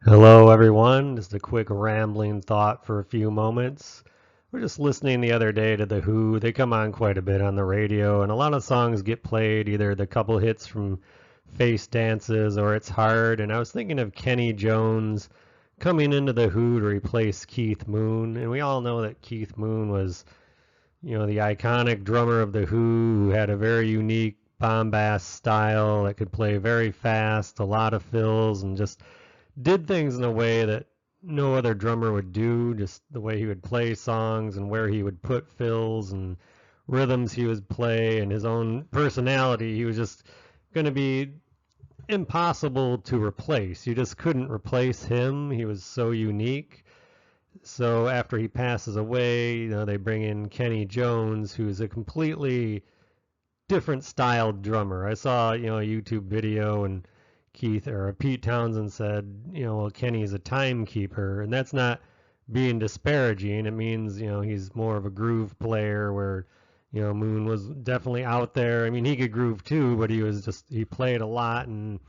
Hello, everyone. Just a quick rambling thought for a few moments. We're just listening the other day to The Who. They come on quite a bit on the radio, and a lot of songs get played, either the couple hits from Face Dances or It's Hard. And I was thinking of Kenny Jones coming into The Who to replace Keith Moon. And we all know that Keith Moon was, the iconic drummer of The Who had a very unique bombast style that could play very fast, a lot of fills, and just did things in a way that no other drummer would do, just the way he would play songs and where he would put fills and rhythms he would play and his own personality. He was just going to be impossible to replace. You just couldn't replace him. He was so unique. So after he passes away, they bring in Kenny Jones, who's a completely different styled drummer. I saw, a YouTube video and Pete Townsend said, well, Kenny's a timekeeper, and that's not being disparaging. It means, he's more of a groove player where, Moon was definitely out there. I mean, he could groove too, but he played a lot, and,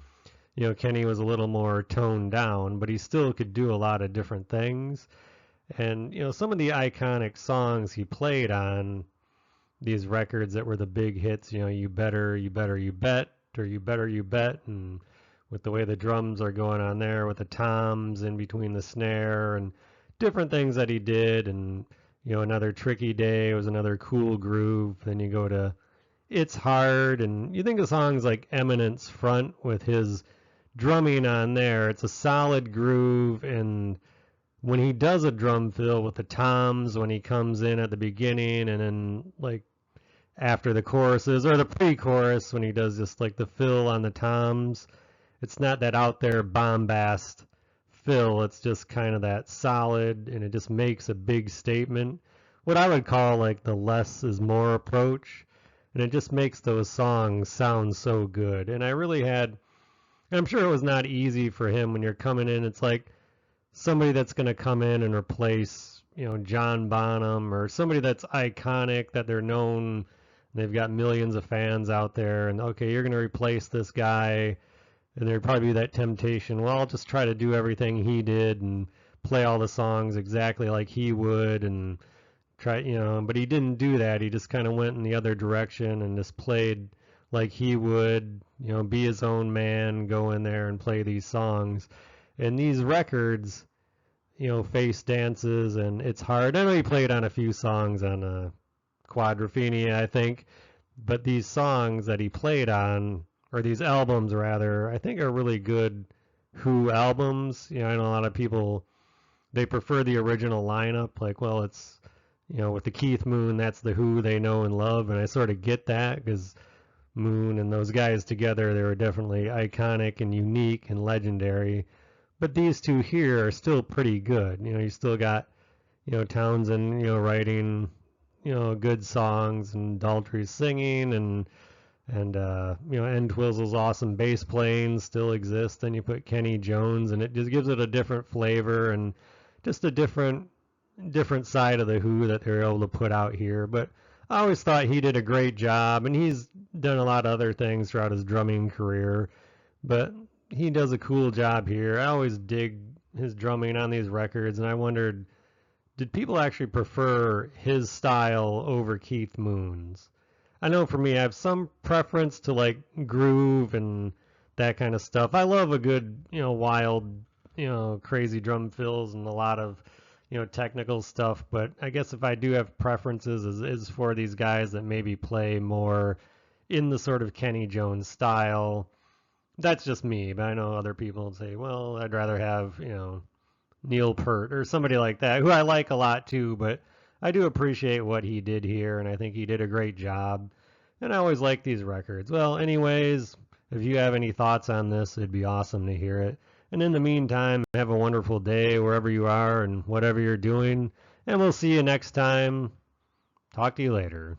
Kenny was a little more toned down, but he still could do a lot of different things. And, some of the iconic songs he played on these records that were the big hits, You Better, You Better, You Bet, or You Better, You Bet, and with the way the drums are going on there, with the toms in between the snare and different things that he did. And, Another Tricky Day was another cool groove. Then you go to It's Hard, and you think of songs like Eminence Front with his drumming on there. It's a solid groove, and when he does a drum fill with the toms, when he comes in at the beginning and then like after the choruses or the pre-chorus when he does just like the fill on the toms, it's not that out there bombast fill. It's just kind of that solid, and it just makes a big statement. What I would call like the less is more approach, and it just makes those songs sound so good. And I really had, and I'm sure it was not easy for him when you're coming in. It's like somebody that's going to come in and replace, John Bonham or somebody that's iconic that they're known. They've got millions of fans out there, and okay, you're going to replace this guy, and there'd probably be that temptation. Well, I'll just try to do everything he did and play all the songs exactly like he would, and try, but he didn't do that. He just kind of went in the other direction and just played like he would, be his own man, go in there and play these songs. And these records, Face Dances and It's Hard. I know he played on a few songs on Quadrophenia, I think, but these songs that he played on, or these albums rather, I think are really good Who albums. I know a lot of people, they prefer the original lineup, like, well, it's, with the Keith Moon, that's the Who they know and love, and I sort of get that because Moon and those guys together, they were definitely iconic and unique and legendary. But these two here are still pretty good. You still got, Townsend, writing, good songs, and Daltrey singing, and Entwistle's awesome bass playing still exists. Then you put Kenny Jones, and it just gives it a different flavor and just a different side of the Who that they're able to put out here. But I always thought he did a great job, and he's done a lot of other things throughout his drumming career. But he does a cool job here. I always dig his drumming on these records, and I wondered, did people actually prefer his style over Keith Moon's? I know for me, I have some preference to like groove and that kind of stuff. I love a good, wild, crazy drum fills and a lot of, technical stuff. But I guess if I do have preferences, is for these guys that maybe play more in the sort of Kenny Jones style. That's just me, but I know other people would say, well, I'd rather have, Neil Peart or somebody like that, who I like a lot too, but I do appreciate what he did here, and I think he did a great job. And I always like these records. Well, anyways, if you have any thoughts on this, it'd be awesome to hear it. And in the meantime, have a wonderful day wherever you are and whatever you're doing. And we'll see you next time. Talk to you later.